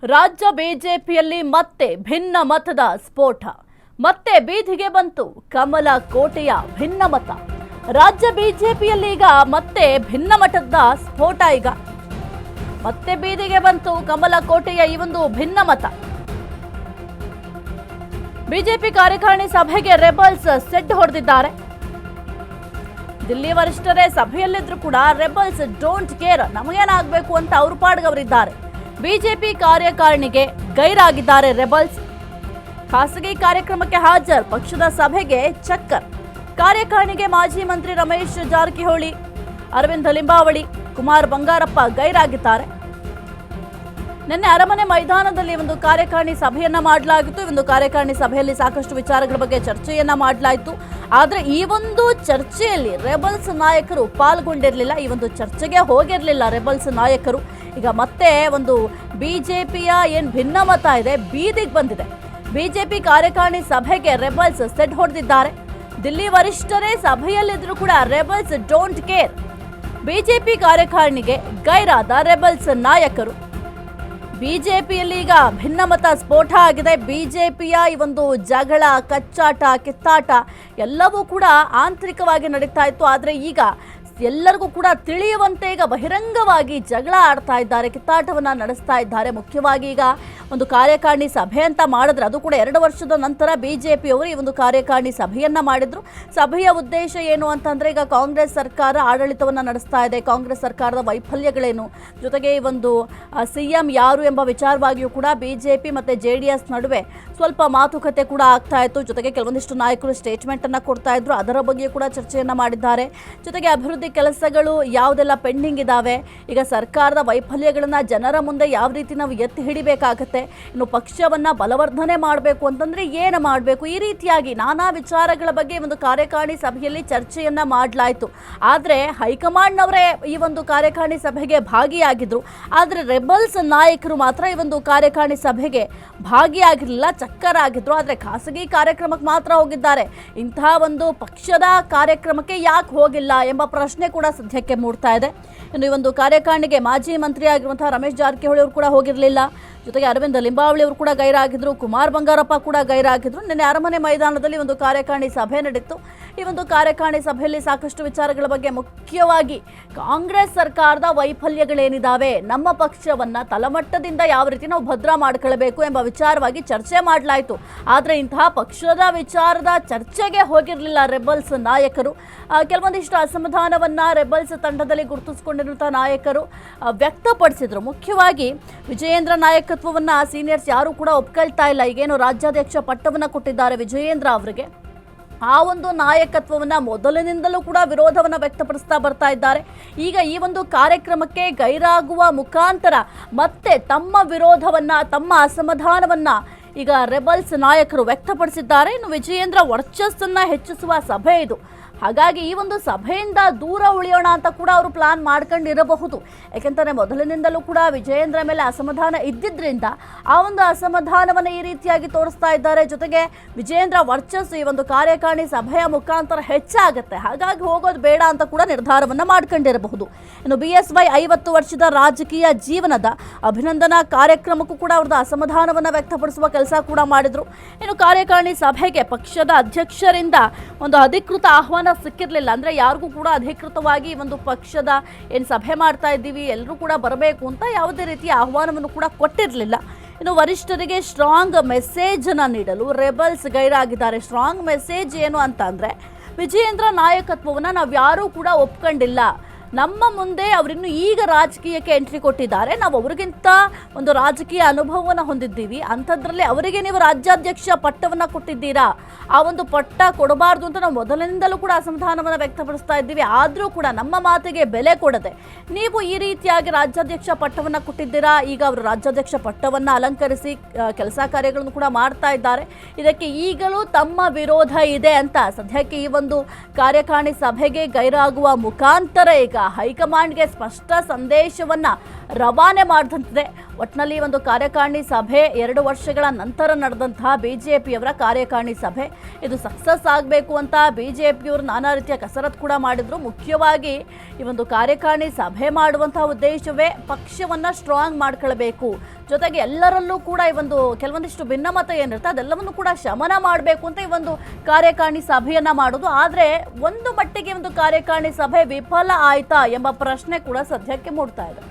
ರಾಜ್ಯ ಬಿಜೆಪಿಯಲ್ಲಿ ಮತ್ತೆ ಭಿನ್ನ ಮತದ ಸ್ಫೋಟ. ಮತ್ತೆ ಬೀದಿಗೆ ಬಂತು ಕಮಲ ಕೋಟೆಯ ಭಿನ್ನ ಮತ. ರಾಜ್ಯ ಬಿಜೆಪಿಯಲ್ಲಿ ಈಗ ಮತ್ತೆ ಭಿನ್ನ ಮತದ ಸ್ಫೋಟ. ಈಗ ಮತ್ತೆ ಬೀದಿಗೆ ಬಂತು ಕಮಲ ಕೋಟೆಯ ಈ ಒಂದು ಭಿನ್ನ ಮತ. ಬಿಜೆಪಿ ಕಾರ್ಯಕಾರಿಣಿ ಸಭೆಗೆ ರೆಬಲ್ಸ್ ಸೆಡ್ ಹೊಡೆದಿದ್ದಾರೆ. ದಿಲ್ಲಿ ವರಿಷ್ಠರೇ ಸಭೆಯಲ್ಲಿದ್ರು ಕೂಡ ರೆಬಲ್ಸ್ ಡೋಂಟ್ ಕೇರ್, ನಮಗೇನಾಗಬೇಕು ಅಂತ ಅವ್ರ ಪಾಡ್ಗವರಿದ್ದಾರೆ. BJP ಕಾರ್ಯಕಾರಿಣಿಗೆ ಗೈರಾಗಿದ್ದಾರೆ rebels. ಖಾಸಗಿ ಕಾರ್ಯಕ್ರಮಕ್ಕೆ ಹಾಜರ್, ಪಕ್ಷದ ಸಭೆಗೆ ಚಕ್ಕರ್. ಕಾರ್ಯಕಾರಿಣಿಗೆ ಮಾಜಿ ಮಂತ್ರಿ ರಮೇಶ್ ಜಾರಕಿಹೊಳಿ, ಅರವಿಂದ ಲಿಂಬಾವಳಿ, ಕುಮಾರ್ ಬಂಗಾರಪ್ಪ ಗೈರಾಗಿದ್ದಾರೆ. ನಿನ್ನೆ ಅರಮನೆ ಮೈದಾನದಲ್ಲಿ ಒಂದು ಕಾರ್ಯಕಾರಿಣಿ ಸಭೆಯನ್ನ ಮಾಡಲಾಗಿತ್ತು. ಈ ಒಂದು ಕಾರ್ಯಕಾರಿಣಿ ಸಭೆಯಲ್ಲಿ ಸಾಕಷ್ಟು ವಿಚಾರಗಳ ಬಗ್ಗೆ ಚರ್ಚೆಯನ್ನ ಮಾಡಲಾಯಿತು. ಆದರೆ ಈ ಒಂದು ಚರ್ಚೆಯಲ್ಲಿ ರೆಬಲ್ಸ್ ನಾಯಕರು ಪಾಲ್ಗೊಂಡಿರಲಿಲ್ಲ. ಈ ಒಂದು ಚರ್ಚೆಗೆ ಹೋಗಿರಲಿಲ್ಲ ರೆಬಲ್ಸ್ ನಾಯಕರು. ಈಗ ಮತ್ತೆ ಒಂದು ಬಿಜೆಪಿಯ ಏನು ಭಿನ್ನಮತ ಇದೆ ಬೀದಿಗೆ ಬಂದಿದೆ. ಬಿಜೆಪಿ ಕಾರ್ಯಕಾರಿಣಿ ಸಭೆಗೆ ರೆಬಲ್ಸ್ ಸೆಡ್ ಹೊಡೆದಿದ್ದಾರೆ. ದಿಲ್ಲಿ ವರಿಷ್ಠರೇ ಸಭೆಯಲ್ಲಿದ್ದರೂ ಕೂಡ ರೆಬಲ್ಸ್ ಡೋಂಟ್ ಕೇರ್. ಬಿಜೆಪಿ ಕಾರ್ಯಕಾರಿಣಿಗೆ ಗೈರಾದ ರೆಬಲ್ಸ್ ನಾಯಕರು. ಬಿಜೆಪಿಯಲ್ಲಿ ಈಗ ಭಿನ್ನಮತ ಸ್ಫೋಟ ಆಗಿದೆ. ಬಿಜೆಪಿಯ ಈ ಒಂದು ಜಗಳ, ಕಚ್ಚಾಟ, ಕಿತ್ತಾಟ ಎಲ್ಲವೂ ಕೂಡ ಆಂತರಿಕವಾಗಿ ನಡೀತಾ ಇತ್ತು. ಆದರೆ ಈಗ ಎಲ್ಲರಿಗೂ ಕೂಡ ತಿಳಿಯುವಂತೆ ಈಗ ಬಹಿರಂಗವಾಗಿ ಜಗಳ ಆಡ್ತಾ ಇದ್ದಾರೆ, ಕಿತ್ತಾಟವನ್ನು ನಡೆಸ್ತಾ ಇದ್ದಾರೆ. ಮುಖ್ಯವಾಗಿ ಈಗ ಒಂದು ಕಾರ್ಯಕಾರಿಣಿ ಸಭೆ ಅಂತ ಮಾಡಿದ್ರೆ, ಅದು ಕೂಡ 2 ವರ್ಷದ ನಂತರ ಬಿಜೆಪಿಯವರು ಈ ಒಂದು ಕಾರ್ಯಕಾರಿಣಿ ಸಭೆಯನ್ನ ಮಾಡಿದ್ರು. ಸಭೆಯ ಉದ್ದೇಶ ಏನು ಅಂತಂದ್ರೆ, ಈಗ ಕಾಂಗ್ರೆಸ್ ಸರ್ಕಾರ ಆಡಳಿತವನ್ನು ನಡೆಸ್ತಾ ಇದೆ, ಕಾಂಗ್ರೆಸ್ ಸರ್ಕಾರದ ವೈಫಲ್ಯಗಳೇನು, ಜೊತೆಗೆ ಈ ಒಂದು ಸಿಎಂ ಯಾರು ಎಂಬ ವಿಚಾರವಾಗಿಯೂ ಕೂಡ ಬಿಜೆಪಿ ಮತ್ತೆ JDS ನಡುವೆ ಸ್ವಲ್ಪ ಮಾತುಕತೆ ಕೂಡ ಆಗ್ತಾ ಇತ್ತು. ಜೊತೆಗೆ ಕೆಲವೊಂದಿಷ್ಟು ನಾಯಕರು ಸ್ಟೇಟ್ಮೆಂಟ್ ಅನ್ನ ಕೊಡ್ತಾ ಇದ್ರು, ಅದರ ಬಗ್ಗೆ ಕೂಡ ಚರ್ಚೆಯನ್ನ ಮಾಡಿದ್ದಾರೆ. ಜೊತೆಗೆ ಅಭಿವೃದ್ಧಿ ಕೆಲಸಗಳು ಯಾವುದೆಲ್ಲ ಪೆಂಡಿಂಗ್ ಇದಾವೆ, ಈಗ ಸರ್ಕಾರದ ವೈಫಲ್ಯಗಳನ್ನ ಜನರ ಮುಂದೆ ಯಾವ ರೀತಿ ನಾವು ಎತ್ತಿ ಹಿಡಿಬೇಕಾಗತ್ತೆ, ಇನ್ನು ಪಕ್ಷವನ್ನ ಬಲವರ್ಧನೆ ಮಾಡಬೇಕು ಅಂತಂದ್ರೆ ಏನು ಮಾಡಬೇಕು, ಈ ರೀತಿಯಾಗಿ ನಾನಾ ವಿಚಾರಗಳ ಬಗ್ಗೆ ಒಂದು ಕಾರ್ಯಕಾರಿಣಿ ಸಭೆಯಲ್ಲಿ ಚರ್ಚೆಯನ್ನ ಮಾಡಲಾಯಿತು. ಆದರೆ ಹೈಕಮಾಂಡ್ನವರೇ ಈ ಒಂದು ಕಾರ್ಯಕಾರಿಣಿ ಸಭೆಗೆ ಭಾಗಿಯಾಗಿದ್ರು. ಆದರೆ ರೆಬಲ್ಸ್ ನಾಯಕರು ಮಾತ್ರ ಈ ಒಂದು ಕಾರ್ಯಕಾರಿಣಿ ಸಭೆಗೆ ಭಾಗಿಯಾಗಿರಲಿಲ್ಲ, ಚಕ್ಕರಾಗಿದ್ರು. ಆದರೆ ಖಾಸಗಿ ಕಾರ್ಯಕ್ರಮಕ್ಕೆ ಮಾತ್ರ ಹೋಗಿದ್ದಾರೆ. ಇಂತಹ ಒಂದು ಪಕ್ಷದ ಕಾರ್ಯಕ್ರಮಕ್ಕೆ ಯಾಕೆ ಹೋಗಿಲ್ಲ ಎಂಬ ಪ್ರಶ್ನೆ ಕೂಡ ಸದ್ಯಕ್ಕೆ ಮೂಡ್ತಾ ಇದೆ. ಇನ್ನು ಈ ಒಂದು ಕಾರ್ಯಕಾರಿಣಿಗೆ ಮಾಜಿ ಮಂತ್ರಿ ಆಗಿರುವಂತಹ ರಮೇಶ್ ಜಾರಕಿಹೊಳಿ ಅವರು ಕೂಡ ಹೋಗಿರಲಿಲ್ಲ. ಜೊತೆಗೆ ಅರವಿಂದ ಲಿಂಬಾವಳಿ ಅವರು ಕೂಡ ಗೈರಾಗಿದ್ರು, ಕುಮಾರ್ ಬಂಗಾರಪ್ಪ ಕೂಡ ಗೈರಾಗಿದ್ರು. ನಿನ್ನೆ ಅರಮನೆ ಮೈದಾನದಲ್ಲಿ ಒಂದು ಕಾರ್ಯಕಾರಿಣಿ ಸಭೆ ನಡೆಯಿತು. ಈ ಒಂದು ಕಾರ್ಯಕಾರಿಣಿ ಸಭೆಯಲ್ಲಿ ಸಾಕಷ್ಟು ವಿಚಾರಗಳ ಬಗ್ಗೆ, ಮುಖ್ಯವಾಗಿ ಕಾಂಗ್ರೆಸ್ ಸರ್ಕಾರದ ವೈಫಲ್ಯಗಳೇನಿದ್ದಾವೆ, ನಮ್ಮ ಪಕ್ಷವನ್ನ ತಳಮಟ್ಟದಿಂದ ಯಾವ ರೀತಿ ನಾವು ಭದ್ರ ಮಾಡ್ಕೊಳ್ಬೇಕು ಎಂಬ ವಿಚಾರವಾಗಿ ಚರ್ಚೆ ಮಾಡಲಾಯಿತು. ಆದರೆ ಇಂತಹ ಪಕ್ಷದ ವಿಚಾರದ ಚರ್ಚೆಗೆ ಹೋಗಿರಲಿಲ್ಲ ರೆಬಲ್ಸ್ ನಾಯಕರು. ಕೆಲವೊಂದಿಷ್ಟು ಅಸಮಾಧಾನವನ್ನ ರೆಬಲ್ಸ್ ತಂಡದಲ್ಲಿ ಗುರುತಿಸಿಕೊಂಡಿರುವಂತಹ ನಾಯಕರು ವ್ಯಕ್ತಪಡಿಸಿದ್ರು. ಮುಖ್ಯವಾಗಿ ವಿಜಯೇಂದ್ರ ನಾಯಕತ್ವವನ್ನ ಸೀನಿಯರ್ಸ್ ಯಾರು ಕೂಡ ಒಪ್ಕೊಳ್ತಾ ಇಲ್ಲ. ಈಗೇನು ರಾಜ್ಯಾಧ್ಯಕ್ಷ ಪಟ್ಟವನ್ನ ಕೊಟ್ಟಿದ್ದಾರೆ ವಿಜಯೇಂದ್ರ ಅವರಿಗೆ, ಆ ಒಂದು ನಾಯಕತ್ವವನ್ನ ಮೊದಲಿನಿಂದಲೂ ಕೂಡ ವಿರೋಧವನ್ನ ವ್ಯಕ್ತಪಡಿಸ್ತಾ ಬರ್ತಾ ಇದ್ದಾರೆ. ಈಗ ಈ ಒಂದು ಕಾರ್ಯಕ್ರಮಕ್ಕೆ ಗೈರಾಗುವ ಮುಖಾಂತರ ಮತ್ತೆ ತಮ್ಮ ವಿರೋಧವನ್ನ, ತಮ್ಮ ಅಸಮಾಧಾನವನ್ನ ಈಗ ರೆಬಲ್ಸ್ ನಾಯಕರು ವ್ಯಕ್ತಪಡಿಸಿದ್ದಾರೆ. ಇನ್ನು ವಿಜಯೇಂದ್ರ ವರ್ಚಸ್ಸನ್ನ ಹೆಚ್ಚಿಸುವ ಸಭೆ ಇದು. ಹಾಗಾಗಿ ಈ ಒಂದು ಸಭೆಯಿಂದ ದೂರ ಉಳಿಯೋಣ ಅಂತ ಕೂಡ ಅವರು ಪ್ಲಾನ್ ಮಾಡ್ಕೊಂಡಿರಬಹುದು. ಯಾಕೆಂದರೆ ಮೊದಲಿನಿಂದಲೂ ಕೂಡ ವಿಜಯೇಂದ್ರ ಮೇಲೆ ಅಸಮಾಧಾನ ಇದ್ದಿದ್ರಿಂದ ಆ ಒಂದು ಅಸಮಾಧಾನವನ್ನು ಈ ರೀತಿಯಾಗಿ ತೋರಿಸ್ತಾ ಇದ್ದಾರೆ. ಜೊತೆಗೆ ವಿಜಯೇಂದ್ರ ವರ್ಚಸ್ಸು ಈ ಒಂದು ಕಾರ್ಯಕಾರಿಣಿ ಸಭೆಯ ಮುಖಾಂತರ ಹೆಚ್ಚಾಗುತ್ತೆ, ಹಾಗಾಗಿ ಹೋಗೋದು ಬೇಡ ಅಂತ ಕೂಡ ನಿರ್ಧಾರವನ್ನು ಮಾಡ್ಕೊಂಡಿರಬಹುದು. ಇನ್ನು BSY 50 ವರ್ಷದ ರಾಜಕೀಯ ಜೀವನದ ಅಭಿನಂದನಾ ಕಾರ್ಯಕ್ರಮಕ್ಕೂ ಕೂಡ ಅವ್ರದ್ದು ಅಸಮಾಧಾನವನ್ನು ವ್ಯಕ್ತಪಡಿಸುವ ಕೆಲಸ ಕೂಡ ಮಾಡಿದ್ರು. ಇನ್ನು ಕಾರ್ಯಕಾರಿಣಿ ಸಭೆಗೆ ಪಕ್ಷದ ಅಧ್ಯಕ್ಷರಿಂದ ಒಂದು ಅಧಿಕೃತ ಆಹ್ವಾನ ಸಿಕ್ಕಿರಲಿಲ್ಲ. ಅಂದ್ರೆ ಯಾರಿಗೂ ಕೂಡ ಅಧಿಕೃತವಾಗಿ ಒಂದು ಪಕ್ಷದ ಏನು ಸಭೆ ಮಾಡ್ತಾ ಇದ್ದೀವಿ, ಎಲ್ಲರೂ ಕೂಡ ಬರಬೇಕು ಅಂತ ಯಾವುದೇ ರೀತಿಯ ಆಹ್ವಾನವನ್ನು ಕೂಡ ಕೊಟ್ಟಿರಲಿಲ್ಲ. ಇನ್ನು ವರಿಷ್ಠರಿಗೆ ಸ್ಟ್ರಾಂಗ್ ಮೆಸೇಜ್ ಅನ್ನ ನೀಡಲು ರೆಬಲ್ಸ್ ಗೈರಾಗಿದ್ದಾರೆ. ಸ್ಟ್ರಾಂಗ್ ಮೆಸೇಜ್ ಏನು ಅಂತ ಅಂದ್ರೆ, ವಿಜಯೇಂದ್ರ ನಾಯಕತ್ವವನ್ನ ನಾವು ಯಾರೂ ಕೂಡ ಒಪ್ಕೊಂಡಿಲ್ಲ, ನಮ್ಮ ಮುಂದೆ ಅವರಿನ್ನು ಈಗ ರಾಜಕೀಯಕ್ಕೆ ಎಂಟ್ರಿ ಕೊಟ್ಟಿದ್ದಾರೆ, ನಾವು ಅವ್ರಿಗಿಂತ ಒಂದು ರಾಜಕೀಯ ಅನುಭವವನ್ನು ಹೊಂದಿದ್ದೀವಿ, ಅಂಥದ್ರಲ್ಲಿ ಅವರಿಗೆ ನೀವು ರಾಜ್ಯಾಧ್ಯಕ್ಷ ಪಟ್ಟವನ್ನು ಕೊಟ್ಟಿದ್ದೀರಾ, ಆ ಒಂದು ಪಟ್ಟ ಕೊಡಬಾರ್ದು ಅಂತ ನಾವು ಮೊದಲಿನಿಂದಲೂ ಕೂಡ ಅಸಮಾಧಾನವನ್ನು ವ್ಯಕ್ತಪಡಿಸ್ತಾ ಇದ್ದೀವಿ. ಆದರೂ ಕೂಡ ನಮ್ಮ ಮಾತಿಗೆ ಬೆಲೆ ಕೊಡದೆ ನೀವು ಈ ರೀತಿಯಾಗಿ ರಾಜ್ಯಾಧ್ಯಕ್ಷ ಪಟ್ಟವನ್ನು ಕೊಟ್ಟಿದ್ದೀರಾ. ಈಗ ಅವರು ರಾಜ್ಯಾಧ್ಯಕ್ಷ ಪಟ್ಟವನ್ನು ಅಲಂಕರಿಸಿ ಕೆಲಸ ಕಾರ್ಯಗಳನ್ನು ಕೂಡ ಮಾಡ್ತಾ ಇದ್ದಾರೆ. ಇದಕ್ಕೆ ಈಗಲೂ ತಮ್ಮ ವಿರೋಧ ಇದೆ ಅಂತ ಸದ್ಯಕ್ಕೆ ಈ ಒಂದು ಕಾರ್ಯಕಾರಿಣಿ ಸಭೆಗೆ ಗೈರಾಗುವ ಮುಖಾಂತರ ಈಗ ಹೈಕಮಾಂಡ್ಗೆ ಸ್ಪಷ್ಟ ಸಂದೇಶವನ್ನ ರವಾನೆ ಮಾಡಿದಂತಿದೆ. ಒಟ್ಟಿನಲ್ಲಿ ಒಂದು ಕಾರ್ಯಕಾರಿಣಿ ಸಭೆ 2 ವರ್ಷಗಳ ನಂತರ ನಡೆದಂತಹ ಬಿಜೆಪಿಯವರ ಕಾರ್ಯಕಾರಿಣಿ ಸಭೆ ಇದು ಸಕ್ಸಸ್ ಆಗಬೇಕು ಅಂತ ಬಿಜೆಪಿಯವರು ನಾನಾ ರೀತಿಯ ಕಸರತ್ತು ಕೂಡ ಮಾಡಿದ್ರು. ಮುಖ್ಯವಾಗಿ ಈ ಒಂದು ಕಾರ್ಯಕಾರಿಣಿ ಸಭೆ ಮಾಡುವಂತಹ ಉದ್ದೇಶವೇ ಪಕ್ಷವನ್ನ ಸ್ಟ್ರಾಂಗ್ ಮಾಡ್ಕೊಳ್ಬೇಕು, ಜೊತೆಗೆ ಎಲ್ಲರಲ್ಲೂ ಕೂಡ ಈ ಒಂದು ಕೆಲವೊಂದಿಷ್ಟು ಭಿನ್ನಮತ ಏನಿರುತ್ತೆ ಅದೆಲ್ಲವನ್ನು ಕೂಡ ಶಮನ ಮಾಡಬೇಕು ಅಂತ ಈ ಒಂದು ಕಾರ್ಯಕಾರಿಣಿ ಸಭೆಯನ್ನ ಮಾಡೋದು. ಆದರೆ ಒಂದು ಮಟ್ಟಿಗೆ ಒಂದು ಕಾರ್ಯಕಾರಿಣಿ ಸಭೆ ವಿಫಲ ಆಯ್ತಾ ಎಂಬ ಪ್ರಶ್ನೆ ಕೂಡ ಸದ್ಯಕ್ಕೆ ಮೂಡ್ತಾ ಇದೆ.